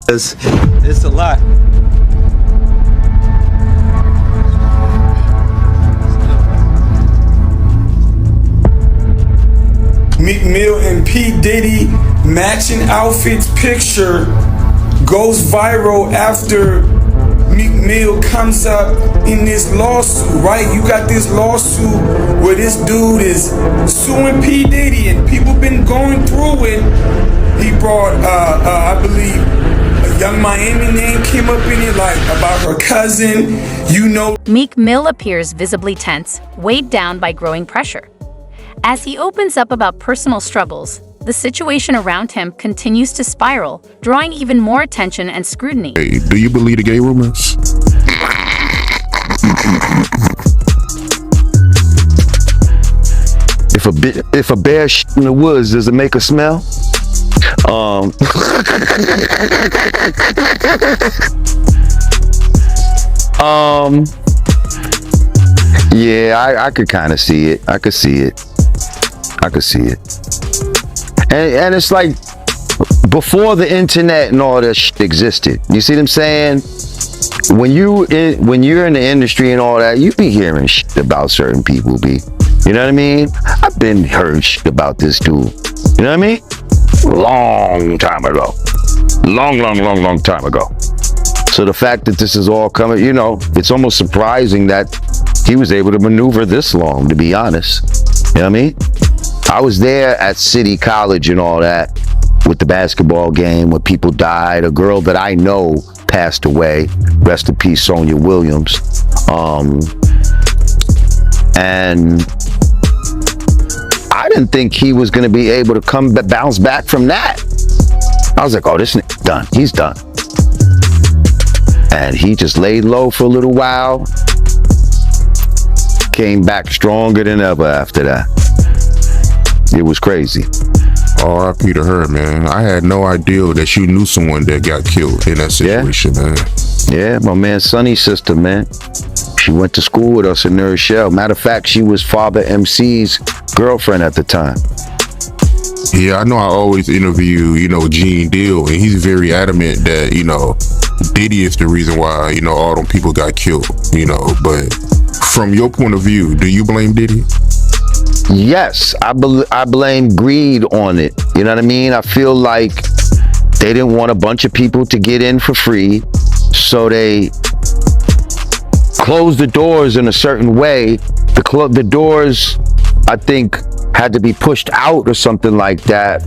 It's a lot. Meek Mill and P. Diddy matching outfits picture goes viral after Meek Mill comes up in this lawsuit, right? You got this lawsuit where this dude is suing P. Diddy and people been going through it. He brought, I believe, a Young Miami name came up in it, like about her cousin, you know. Meek Mill appears visibly tense, weighed down by growing pressure. As he opens up about personal struggles, the situation around him continues to spiral, drawing even more attention and scrutiny. Hey, do you believe the gay rumors? If a bear in the woods, does it make a smell? Yeah, I could kind of see it. I could see it. And it's like before the internet and all that shit existed. You see what I'm saying? When you're in the industry and all that, you be hearing shit about certain people. You know what I mean? I've been heard shit about this dude. You know what I mean? Long time ago. Long time ago. So the fact that this is all coming, you know, it's almost surprising that he was able to maneuver this long, to be honest. You know what I mean? I was there at City College and all that with the basketball game where people died. A girl that I know passed away. Rest in peace, Sonia Williams. And I didn't think he was going to be able to bounce back from that. I was like, oh, this nigga's done. He's done. And he just laid low for a little while. Came back stronger than ever after that. It was crazy. R.I.P. to her, man. I had no idea that you knew someone that got killed in that situation, man. Yeah, my man Sonny's sister, man. She went to school with us in New Rochelle. Matter of fact, she was Father MC's girlfriend at the time. Yeah, I know I always interview, Gene Deal, and he's very adamant that, Diddy is the reason why, all them people got killed, but from your point of view, do you blame Diddy? Yes, I blame greed on it. You know what I mean? I feel like they didn't want a bunch of people to get in for free, so they closed the doors in a certain way. The doors, I think, had to be pushed out or something like that,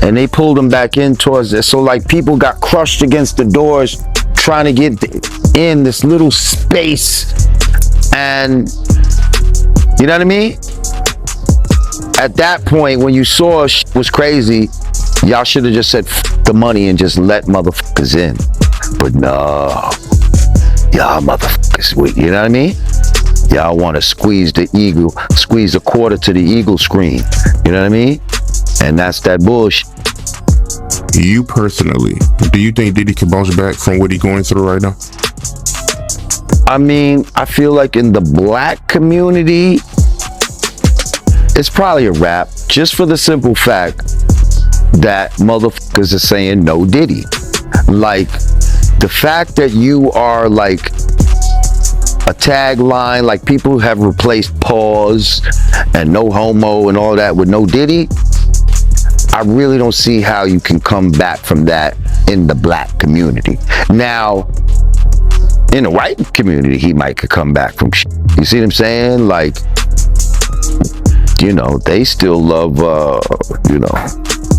and they pulled them back in towards it. So like people got crushed against the doors trying to get in this little space, and you know what I mean? At that point, when you saw shit was crazy, y'all should have just said F the money and just let motherfuckers in. But no, y'all motherfuckers, you know what I mean? Y'all want to squeeze a quarter to the eagle screen. You know what I mean? And that's that bullshit. You personally, do you think Diddy can bounce back from what he's going through right now? I mean, I feel like in the black community, it's probably a wrap, just for the simple fact that motherfuckers are saying no Diddy. Like, the fact that you are like a tagline, like people have replaced pause and no homo and all that with no Diddy, I really don't see how you can come back from that in the black community. Now, in the white community, he might could come back from shit. You see what I'm saying? Like, they still love,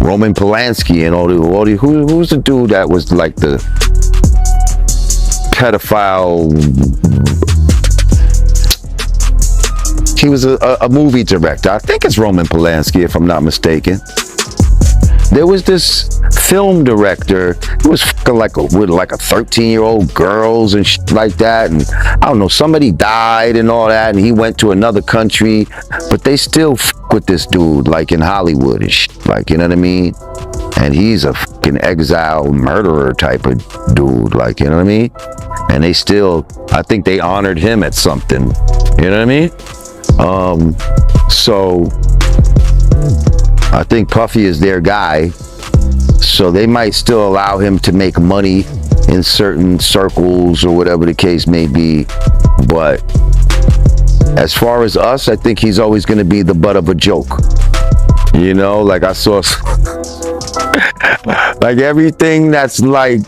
Roman Polanski and all the who's the dude that was like the pedophile? He was a movie director. I think it's Roman Polanski, if I'm not mistaken. There was this film director who was with like a 13-year-old girls and shit like that, and I don't know, somebody died and all that, and he went to another country, but they still with this dude like in Hollywood and shit, like, you know what I mean? And he's a fucking exile murderer type of dude, like, you know what I mean? And they still, I think they honored him at something, you know what I mean? So I think Puffy is their guy, So they might still allow him to make money in certain circles or whatever the case may be. But as far as us, I think he's always going to be the butt of a joke. You know, like I saw, like everything that's like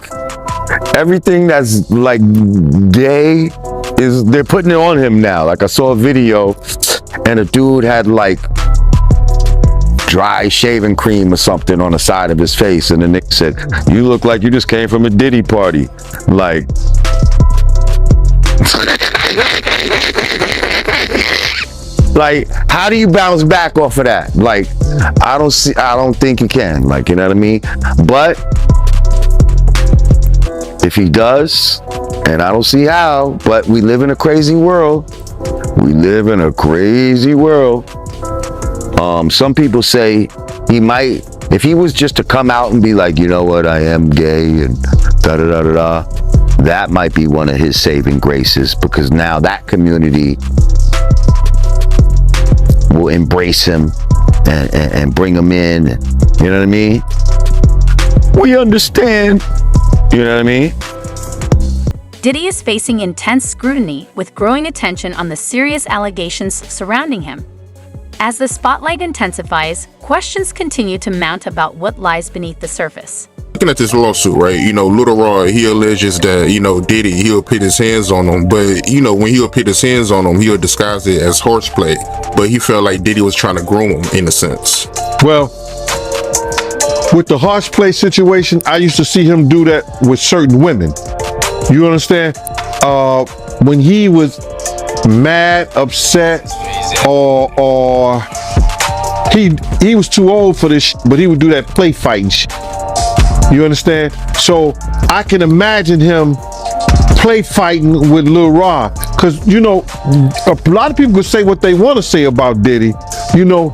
gay is, they're putting it on him now. Like I saw a video and a dude had like dry shaving cream or something on the side of his face, and the nigga said, "You look like you just came from a Diddy party." Like, like, how do you bounce back off of that? Like, I don't think you can. Like, you know what I mean? But if he does, and I don't see how, but we live in a crazy world. We live in a crazy world. Some people say he might, if he was just to come out and be like, you know what, I am gay and da-da-da-da-da, that might be one of his saving graces, because now that community will embrace him and bring him in. You know what I mean? We understand. You know what I mean? Diddy is facing intense scrutiny with growing attention on the serious allegations surrounding him. As the spotlight intensifies, questions continue to mount about what lies beneath the surface. Looking at this lawsuit, right, you know, Lil Rod, he alleges that, you know, Diddy, he'll put his hands on him, but, you know, when he'll put his hands on him, he'll disguise it as horseplay, but he felt like Diddy was trying to groom him, in a sense. Well, with the horseplay situation, I used to see him do that with certain women. You understand? When he was mad, upset, or he was too old for this, but he would do that play fighting shit. You understand? So I can imagine him play fighting with Lil Rod, because, you know, a lot of people could say what they want to say about Diddy. You know,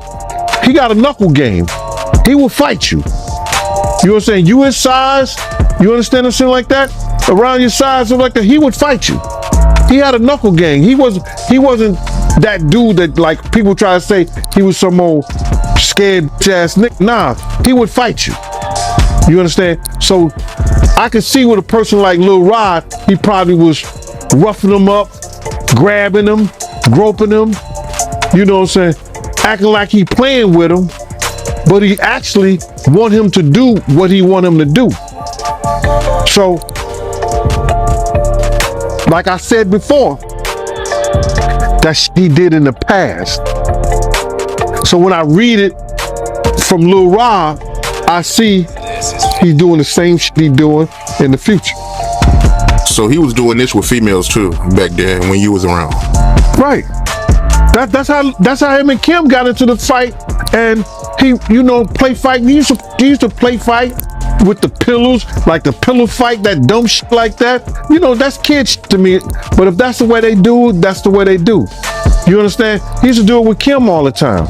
he got a knuckle game. He will fight you. You know what I'm saying? You his size, you understand something like that? Around your size, something like that, he would fight you. He had a knuckle game. He wasn't that dude that, like, people try to say he was some old scared ass nigga. Nah, he would fight you. You understand? So I could see with a person like Lil Rod, he probably was roughing him up, grabbing him, groping him, you know what I'm saying? Acting like he playing with him, but he actually want him to do what he want him to do. So, like I said before, that he did in the past. So when I read it from Lil Rod, I see he's doing the same shit he doing in the future. So he was doing this with females too back then when you was around. Right. That's how him and Kim got into the fight, and he, you know, play fight. He used to play fight with the pillows, like the pillow fight, that dumb shit like that. You know, that's kid shit to me. But if that's the way they do, that's the way they do. You understand? He used to do it with Kim all the time.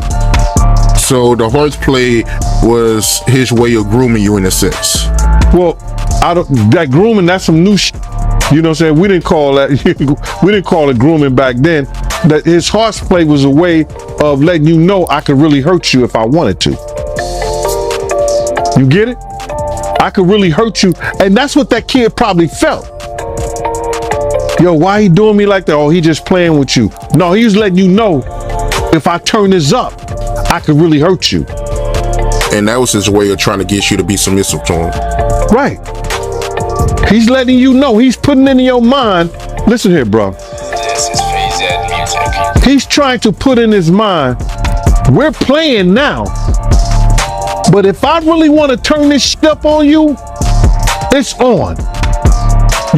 So the horseplay was his way of grooming you, in a sense. Well, that grooming, that's some new shit. You know what I'm saying? We didn't call that. We didn't call it grooming back then. That his horseplay was a way of letting you know I could really hurt you if I wanted to. You get it? I could really hurt you, and that's what that kid probably felt. Yo, why he doing me like that? Oh, he just playing with you. No, he was letting you know, if I turn this up, I could really hurt you. And that was his way of trying to get you to be submissive to him. Right. He's letting you know. He's putting into your mind. Listen here, bro. This is Phase Music. He's trying to put in his mind, we're playing now, but if I really want to turn this shit up on you, it's on.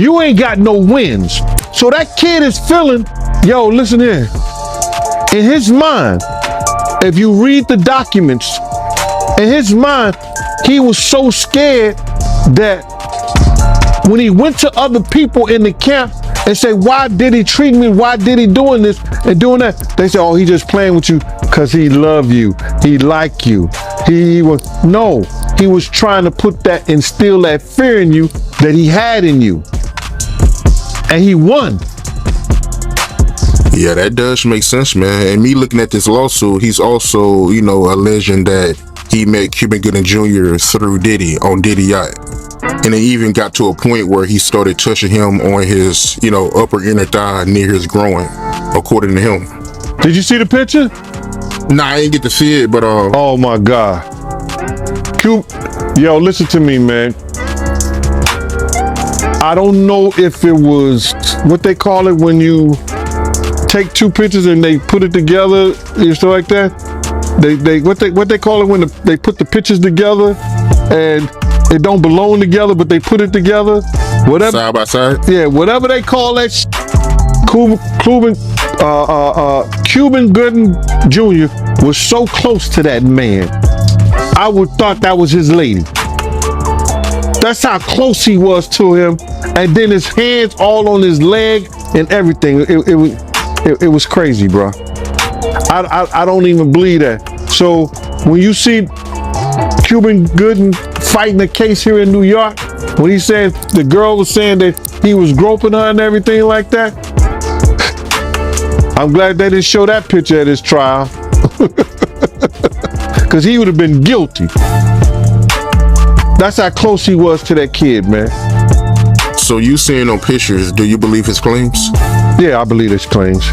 You ain't got no wins. So that kid is feeling, yo, listen here. In his mind, if you read the documents, in his mind, he was so scared that when he went to other people in the camp and say, why did he treat me? Why did he doing this and doing that? They say, oh, he just playing with you because he love you. He like you. He was trying to put that, instill that fear in you that he had in you. And he won. Yeah, that does make sense, man. And me looking at this lawsuit, he's also, you know, alleging that he met Cuban Gooding Jr. through Diddy on Diddy Yacht. And it even got to a point where he started touching him on his, upper inner thigh near his groin, according to him. Did you see the picture? Nah, I didn't get to see it, but Oh my God. Yo, listen to me, man. I don't know if it was what they call it when you take two pictures and they put it together, stuff like that. What they call it when they put the pictures together and it don't belong together, but they put it together. Whatever. Side by side. Yeah, whatever they call that. Cuban Gooding Jr. was so close to that man. I would thought that was his lady. That's how close he was to him, and then his hands all on his leg and everything. It was crazy, bro. I don't even believe that. So when you see Cuban Gooding fighting a case here in New York, when he said the girl was saying that he was groping her and everything like that, I'm glad they didn't show that picture at his trial, because he would have been guilty. That's how close he was to that kid, man. So you seeing on pictures, do you believe his claims? Yeah, I believe his claims.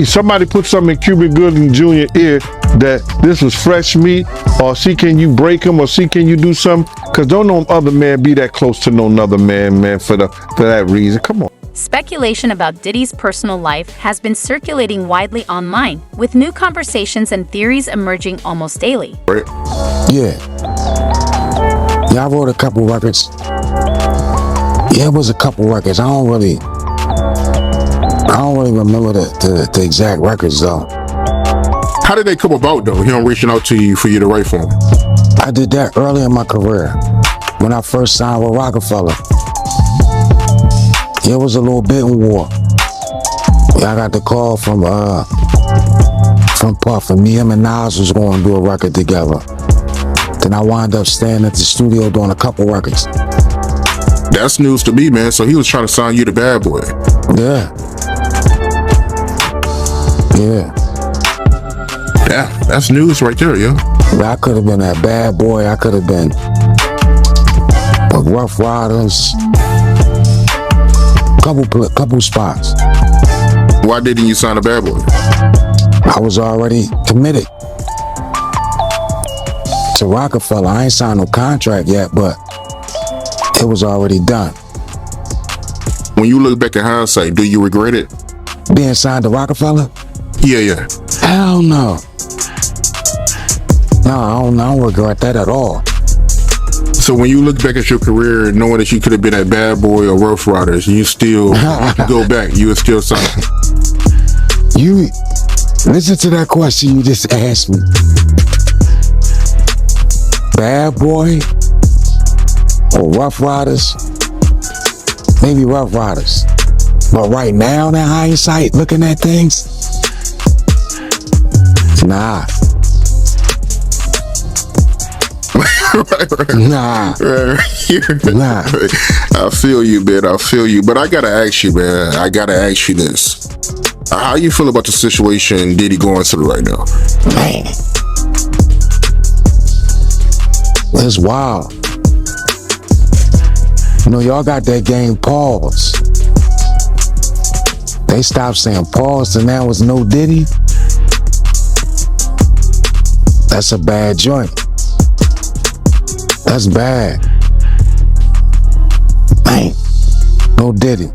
Somebody put something in Cuban Gooding Jr. ear that this was fresh meat, or see can you break him, or see can you do something? Because don't no other man be that close to no other man, for that reason. Come on. Speculation about Diddy's personal life has been circulating widely online, with new conversations and theories emerging almost daily. Right. Yeah, I wrote a couple records. Yeah, it was a couple records. I don't really remember the exact records though. How did they come about though? Him reaching out to you for you to write for him? I did that early in my career when I first signed with Rockefeller. It was a little bidding war. I got the call from Puff, and me, him, and Nas was going to do a record together. Then I wound up staying at the studio doing a couple records. That's news to me, man. So he was trying to sign you to Bad Boy. Yeah. Yeah, that's news right there, yo. I could have been that Bad Boy. I could have been with Rough Riders. Couple spots. Why didn't you sign a Bad Boy? I was already committed to Rockefeller. I ain't signed no contract yet, but it was already done. When you look back in hindsight, do you regret it? Being signed to Rockefeller? Yeah. Hell no. No, I don't regret that at all. So when you look back at your career, knowing that you could have been at Bad Boy or Rough Riders, you still go back, you would still sign. You listen to that question you just asked me. Bad Boy or Rough Riders? Maybe Rough Riders. But right now, in hindsight, looking at things, nah. Right. Nah. Nah. I feel you, man. I feel you. But I gotta ask you, man. I gotta ask you this. How you feel about the situation Diddy going through right now? Man. It's wild. Y'all got that game pause. They stopped saying pause, and now it's no Diddy. That's a bad joint. That's bad. Man, no Diddy.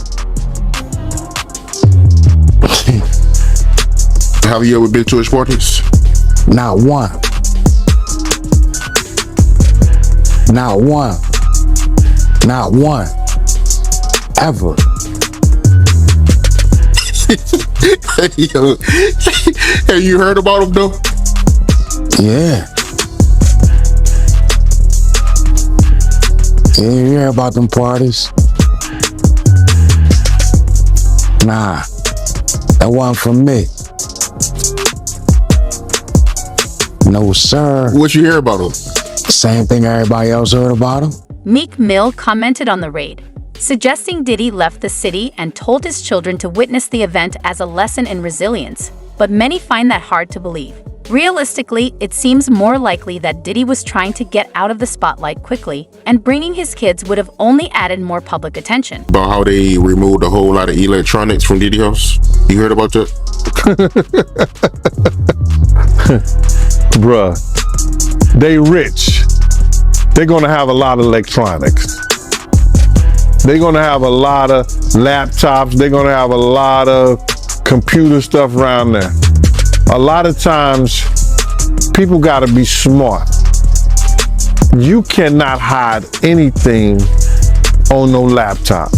Have you ever been to his parties? Not one. Not one. Not one. Ever. Yo, have you heard about him though? Yeah. You hear about them parties? Nah, that wasn't for me. No, sir. What you hear about him? Same thing everybody else heard about him. Meek Mill commented on the raid, suggesting Diddy left the city and told his children to witness the event as a lesson in resilience, but many find that hard to believe. Realistically, it seems more likely that Diddy was trying to get out of the spotlight quickly, and bringing his kids would have only added more public attention. About how they removed a whole lot of electronics from Diddy house. You heard about that? Bruh, they rich. They're gonna have a lot of electronics. They're gonna have a lot of laptops. They're gonna have a lot of computer stuff around there. A lot of times, people gotta be smart. You cannot hide anything on no laptop.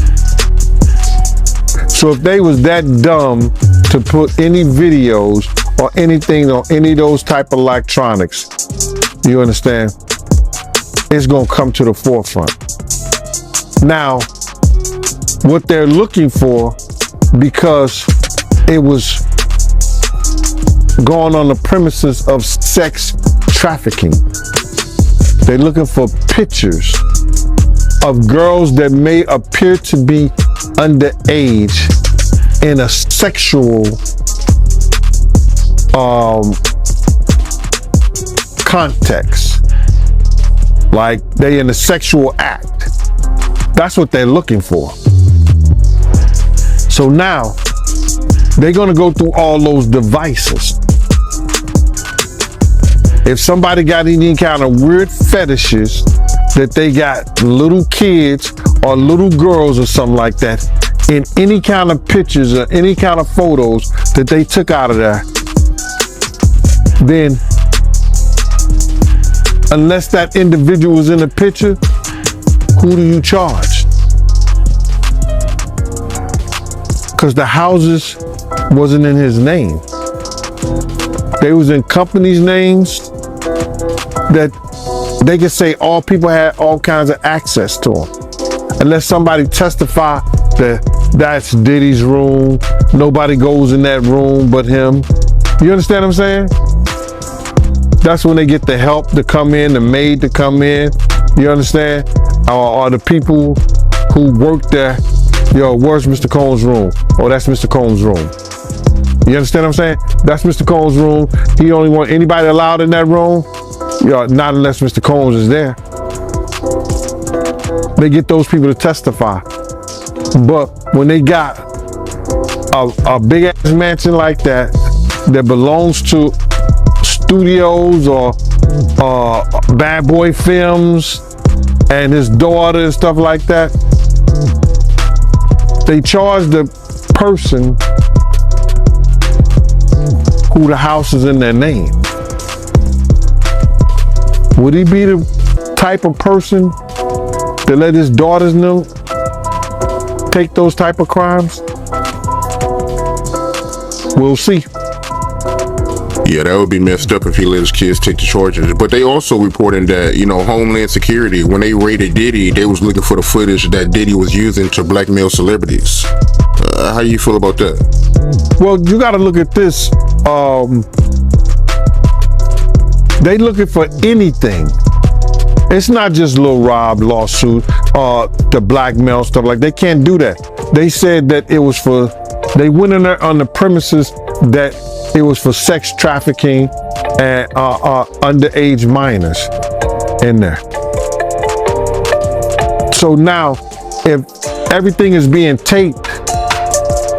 So if they was that dumb to put any videos or anything on any of those type of electronics, you understand? It's gonna come to the forefront. Now, what they're looking for, because it was going on the premises of sex trafficking, they're looking for pictures of girls that may appear to be underage in a sexual context, like they in a sexual act. That's what they're looking for. So now they're gonna go through all those devices. If somebody got any kind of weird fetishes that they got little kids or little girls or something like that in any kind of pictures or any kind of photos that they took out of there, then unless that individual is in the picture, who do you charge? Because the houses wasn't in his name. They was in companies' names that they could say all people had all kinds of access to them. Unless somebody testify that that's Diddy's room, nobody goes in that room but him. You understand what I'm saying? That's when they get the help to come in, the maid to come in. You understand? Or the people who work there. Yo, where's Mr. Combs' room? Oh, that's Mr. Combs' room. You understand what I'm saying? That's Mr. Combs' room. He only want anybody allowed in that room. Yo, not unless Mr. Combs is there. They get those people to testify. But when they got a big ass mansion like that belongs to studios or Bad Boy Films and his daughter and stuff like that, they charge the person who the house is in their name. Would he be the type of person to let his daughters know take those type of crimes? We'll see. Yeah, that would be messed up if he let his kids take the charges. But they also reporting that, Homeland Security, when they raided Diddy, they was looking for the footage that Diddy was using to blackmail celebrities. How you feel about that? Well, you got to look at this. They looking for anything. It's not just Lil Rod lawsuit, the blackmail stuff. Like, they can't do that. They said that it was for, they went in there on the premises that it was for sex trafficking and underage minors in there. So now, if everything is being taped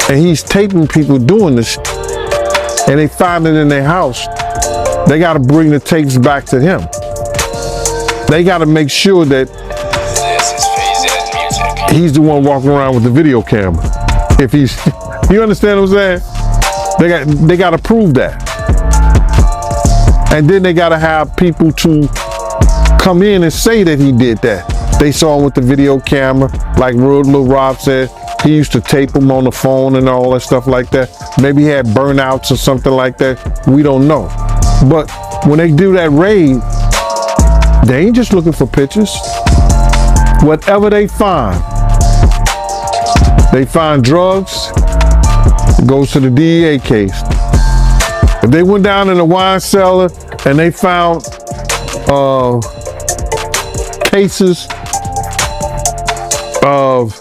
and he's taping people doing this and they find it in their house, they got to bring the tapes back to him. They got to make sure that he's the one walking around with the video camera. If he's, you understand what I'm saying? They got to prove that. And then they got to have people to come in and say that he did that. They saw him with the video camera, like Lil Rod said. He used to tape him on the phone and all that stuff like that. Maybe he had burnouts or something like that. We don't know. But when they do that raid, they ain't just looking for pictures. Whatever they find drugs, it goes to the DEA case. If they went down in the wine cellar and they found cases of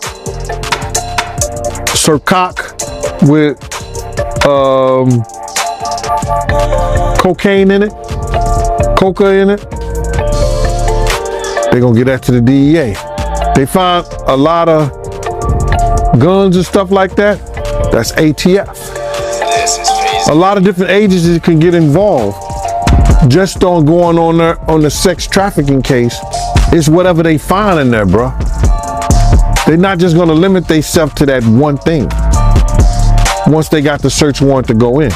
Sir Cock with cocaine in it, coca in it, they're gonna get that to the DEA. They found a lot of guns and stuff like that, that's ATF. This is Phase A lot of different agencies can get involved just on going on the sex trafficking case. It's whatever they find in there, bro. They're not just gonna limit themselves to that one thing once they got the search warrant to go in.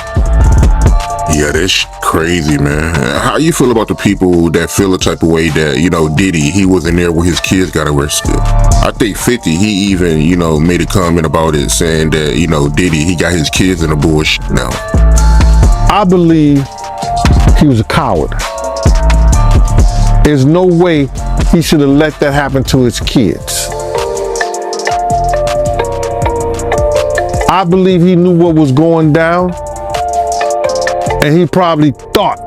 Yeah, that's crazy, man. How you feel about the people that feel a type of way that, you know, Diddy, he wasn't there when his kids got arrested? I think 50, he even, you know, made a comment about it saying that, you know, Diddy, he got his kids in the bullshit now. I believe he was a coward. There's no way he should have let that happen to his kids. I believe he knew what was going down, and he probably thought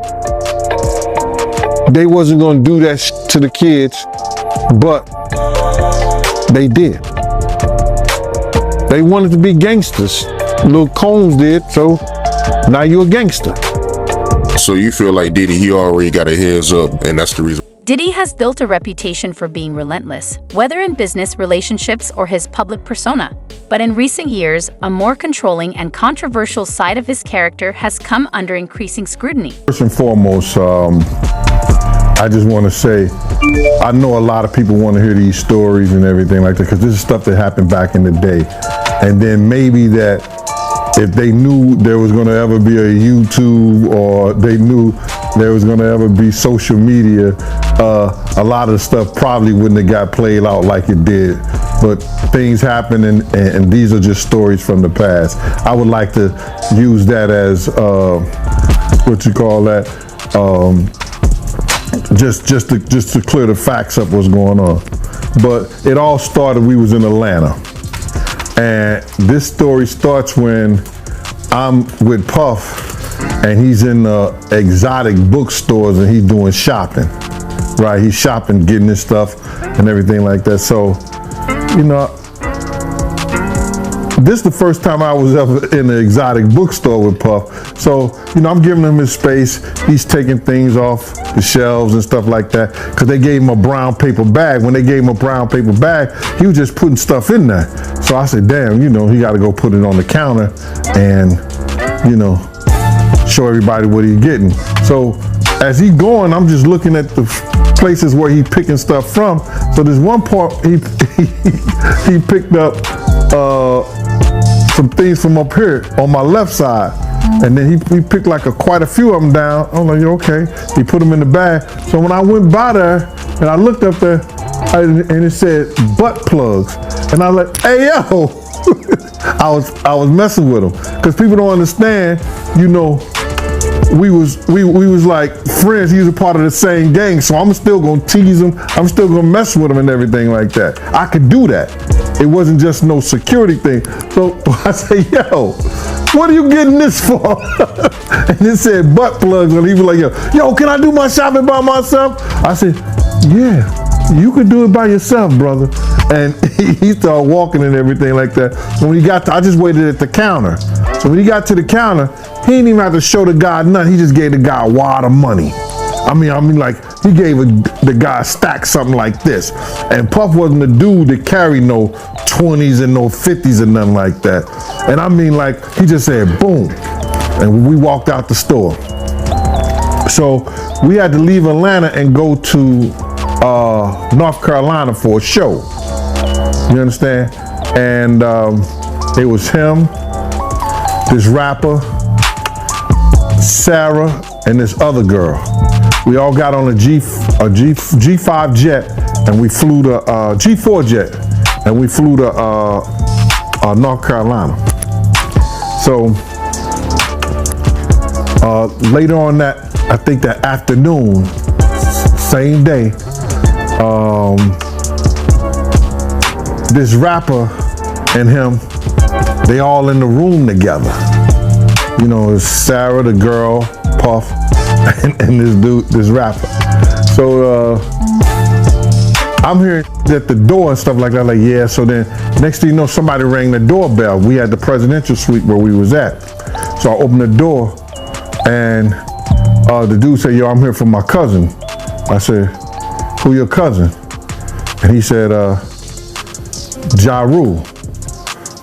they wasn't gonna do that to the kids, but they did. They wanted to be gangsters. Lil Combs did, so now you're a gangster. So you feel like Diddy, he already got a heads up, and that's the reason. Diddy has built a reputation for being relentless, whether in business relationships or his public persona. But in recent years, a more controlling and controversial side of his character has come under increasing scrutiny. First and foremost, I just want to say, I know a lot of people want to hear these stories and everything like that, because this is stuff that happened back in the day. And then maybe that if they knew there was going to ever be a YouTube, or they knew there was going to ever be social media, a lot of the stuff probably wouldn't have got played out like it did. But things happen, and these are just stories from the past. I would like to use that as, what you call that, just to clear the facts up what's going on. But it all started, we was in Atlanta. And this story starts when I'm with Puff, and he's in the exotic bookstores, and he's doing shopping, right? He's shopping, getting his stuff and everything like that. So, you know, this is the first time I was ever in an exotic bookstore with Puff. So, you know, I'm giving him his space. He's taking things off the shelves and stuff like that, because they gave him a brown paper bag. When they gave him a brown paper bag, he was just putting stuff in there. So I said, damn, you know, he got to go put it on the counter and, you know, show everybody what he's getting. So as he going, I'm just looking at the places where he picking stuff from. So there's one part he picked up some things from up here on my left side, and then he picked like quite a few of them down. I'm like, okay. He put them in the bag. So when I went by there and I looked up there, and it said butt plugs, and I was like, hey yo, I was messing with him, because people don't understand, you know. We was like friends. He was a part of the same gang, so I'm still gonna tease him. I'm still gonna mess with him and everything like that. I could do that. It wasn't just no security thing. So I say, yo, what are you getting this for? And it said butt plugs, and he was like, yo, can I do my shopping by myself? I said, yeah, you could do it by yourself, brother. And he started walking and everything like that. So when he got to, I just waited at the counter. So when he got to the counter, he didn't even have to show the guy nothing. He just gave the guy a wad of money. I mean, like, he gave the guy a stack, something like this. And Puff wasn't the dude that carried no 20s and no 50s and nothing like that. And I mean, like, he just said, boom. And we walked out the store. So we had to leave Atlanta and go to North Carolina for a show. You understand? And it was him, this rapper, Sarah, and this other girl. We all got on a G5 jet, and we flew to G4 jet, and we flew to North Carolina. So later on that, I think that afternoon, same day, this rapper and him, they all in the room together. You know, it's Sarah, the girl, Puff, and this dude, this rapper. So I'm hearing at the door and stuff like that, like, yeah. So then next thing you know, somebody rang the doorbell. We had the presidential suite where we was at. So I opened the door, and the dude said, yo, I'm here for my cousin. I said, who your cousin? And he said, Ja Rule.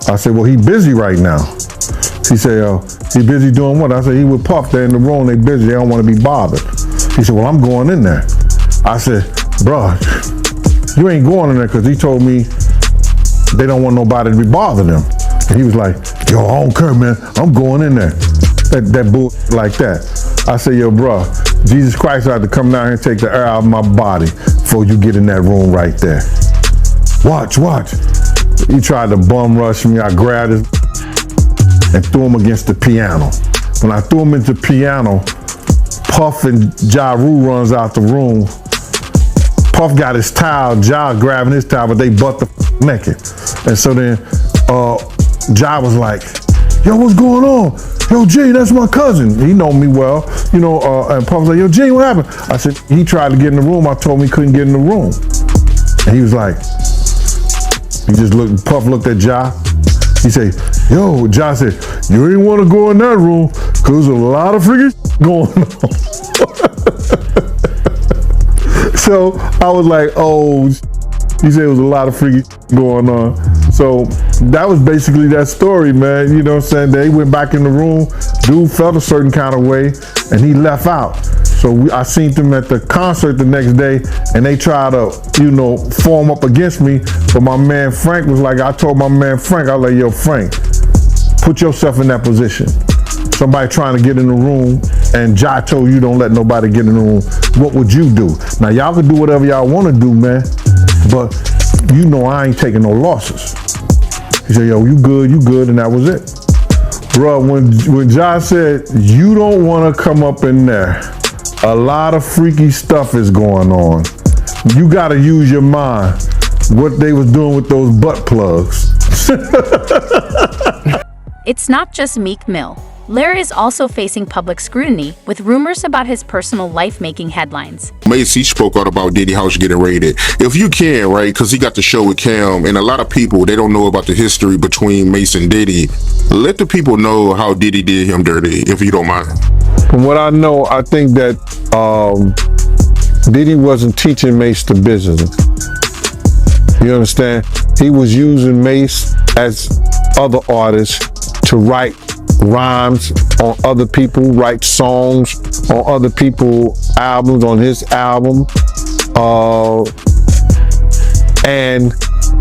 I said, well, he busy right now. He said, he busy doing what? I said, he with Puff, they're in the room, they busy, they don't want to be bothered. He said, well, I'm going in there. I said, bruh, you ain't going in there, because he told me they don't want nobody to be bothering them. And he was like, yo, I don't care, man, I'm going in there. That bull like that. I said, yo, bruh, Jesus Christ had to come down here and take the air out of my body before you get in that room right there. Watch. He tried to bum rush me. I grabbed him and threw him against the piano. When I threw him into the piano, Puff and Ja Rule runs out the room. Puff got his towel, Ja grabbing his towel, but they butt the naked. And so then Ja was like, yo, what's going on? Yo, G, that's my cousin. He know me well, and Puff was like, yo, G, what happened? I said, he tried to get in the room. I told him he couldn't get in the room. And he was like, Puff looked at Ja. He said, yo, Ja said, you ain't want to go in that room because there's a lot of freaking going on. So I was like, oh, he said it was a lot of freaking going on. So that was basically that story, man. You know what I'm saying? They went back in the room. Dude felt a certain kind of way, and he left out. So I seen them at the concert the next day, and they tried to, form up against me. But my man Frank was like, I told my man Frank, I was like, yo, Frank, put yourself in that position. Somebody trying to get in the room, and Ja told you don't let nobody get in the room. What would you do? Now, y'all can do whatever y'all want to do, man, but I ain't taking no losses. He said, yo, you good, and that was it. Bro, when Ja said, you don't want to come up in there, a lot of freaky stuff is going on. You got to use your mind. What they was doing with those butt plugs. It's not just Meek Mill. Larry is also facing public scrutiny with rumors about his personal life making headlines. Mase, he spoke out about Diddy house getting raided. If you can, right, because he got the show with Cam, and a lot of people, they don't know about the history between Mase and Diddy. Let the people know how Diddy did him dirty, if you don't mind. From what I know, I think that Diddy wasn't teaching Mase the business. You understand? He was using Mase as other artists to write rhymes on other people, write songs on other people's albums, on his album, and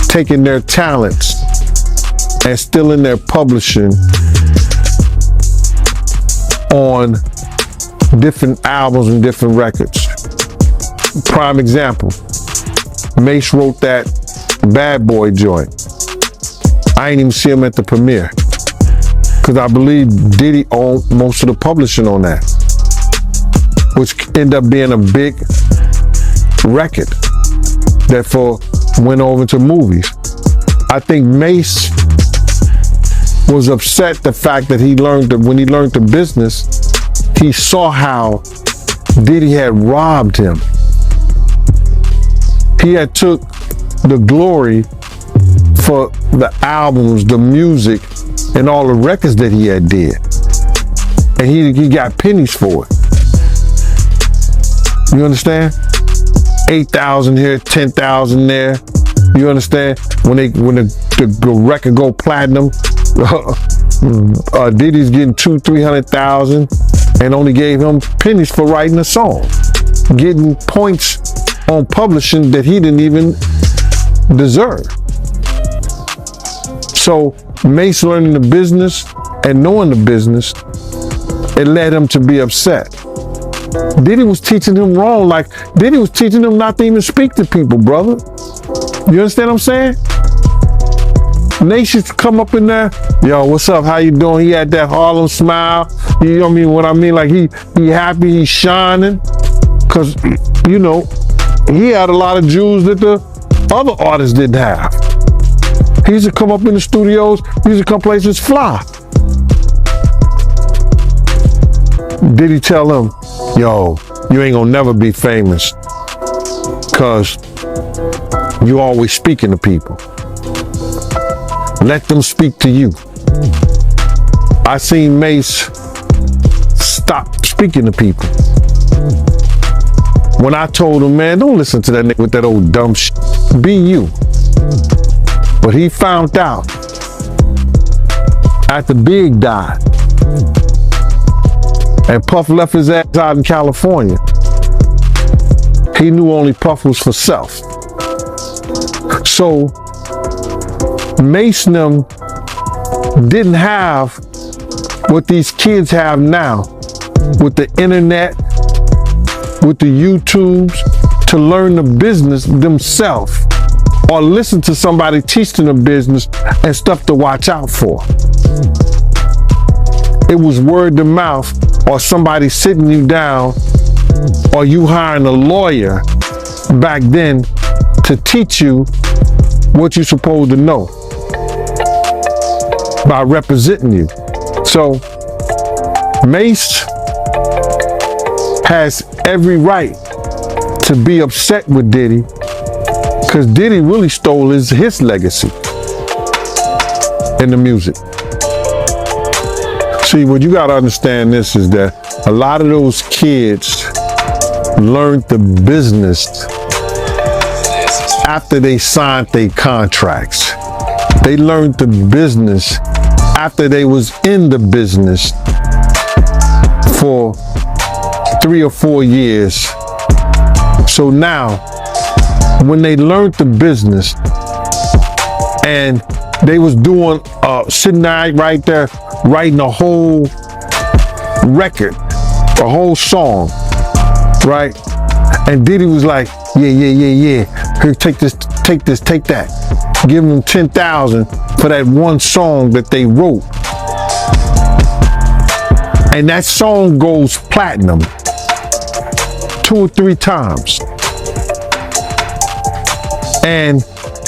taking their talents and stealing their publishing on different albums and different records. Prime example, Mase wrote that Bad Boy joint. I ain't even see him at the premiere, because I believe Diddy owned most of the publishing on that, which ended up being a big record that went over to movies. I think Mase was upset the fact that when he learned the business, he saw how Diddy had robbed him. He had took the glory for the albums, the music, and all the records that he had did. And he got pennies for it. You understand? 8,000 here, 10,000 there. You understand? When the record go platinum, Diddy's getting 200,000-300,000 and only gave him pennies for writing a song. Getting points on publishing that he didn't even deserve. So Mase learning the business and knowing the business, it led him to be upset. Diddy was teaching him wrong. Like, Diddy was teaching him not to even speak to people, brother. You understand what I'm saying? Mase used to come up in there, yo, what's up, how you doing? He had that Harlem smile. You know what I mean? Like, he happy, he's shining. Because, he had a lot of jewels that the other artists didn't have. He used to come up in the studios, he used to come places fly. Diddy tell him, yo, you ain't gonna never be famous because you always speaking to people. Let them speak to you. I seen Mase stop speaking to people. When I told him, man, don't listen to that nigga with that old dumb shit. Be you. But he found out after Big died and Puff left his ass out in California. He knew only Puff was for self. So Mase and them didn't have what these kids have now with the internet, with the YouTubes, to learn the business themselves or listen to somebody teach them the business and stuff to watch out for. It was word of mouth or somebody sitting you down or you hiring a lawyer back then to teach you what you're supposed to know by representing you. So Mase has every right to be upset with Diddy because Diddy really stole his legacy in the music. See, what you gotta understand this is that a lot of those kids learned the business after they signed their contracts. They learned the business after they was in the business for 3 or 4 years. So now, when they learned the business and they was doing, sitting there right there, writing a whole record, a whole song, right? And Diddy was like, yeah. Here, take this, take that. Give them 10,000 for that one song that they wrote. And that song goes platinum 2 or 3 times. And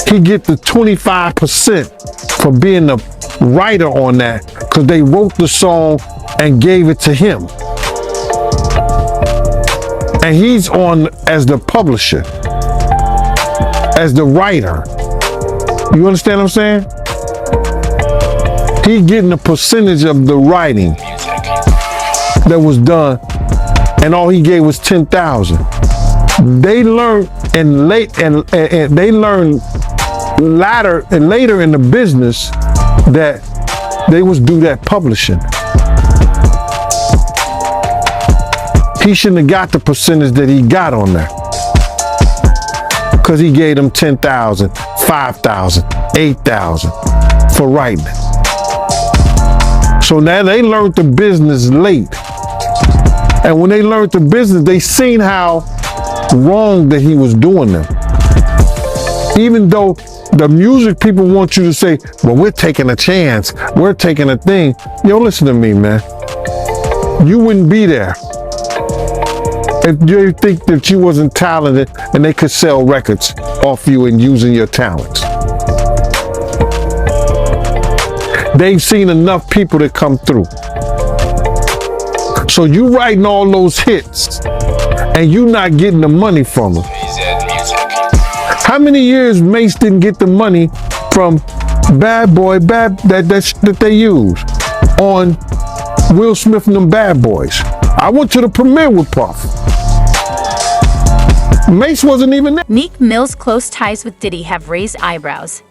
he get the 25% for being the writer on that because they wrote the song and gave it to him. And he's on as the publisher, as the writer. You understand what I'm saying? He getting a percentage of the writing that was done, and all he gave was 10,000. They learned they learned later in the business that they was do that publishing. He shouldn't have got the percentage that he got on there because he gave them 10,000, 5,000, 8,000 for writing. So now they learned the business late. And when they learned the business, they seen how wrong that he was doing them. Even though the music people want you to say, well, we're taking a chance, we're taking a thing. Yo, listen to me, man. You wouldn't be there if you think that you wasn't talented and they could sell records off you and using your talents. They've seen enough people to come through. So you writing all those hits and you not getting the money from them. How many years Mase didn't get the money from Bad Boy that they used on Will Smith and them Bad Boys? I went to the premiere with Puff. Mase wasn't even there. Meek Mill's close ties with Diddy have raised eyebrows.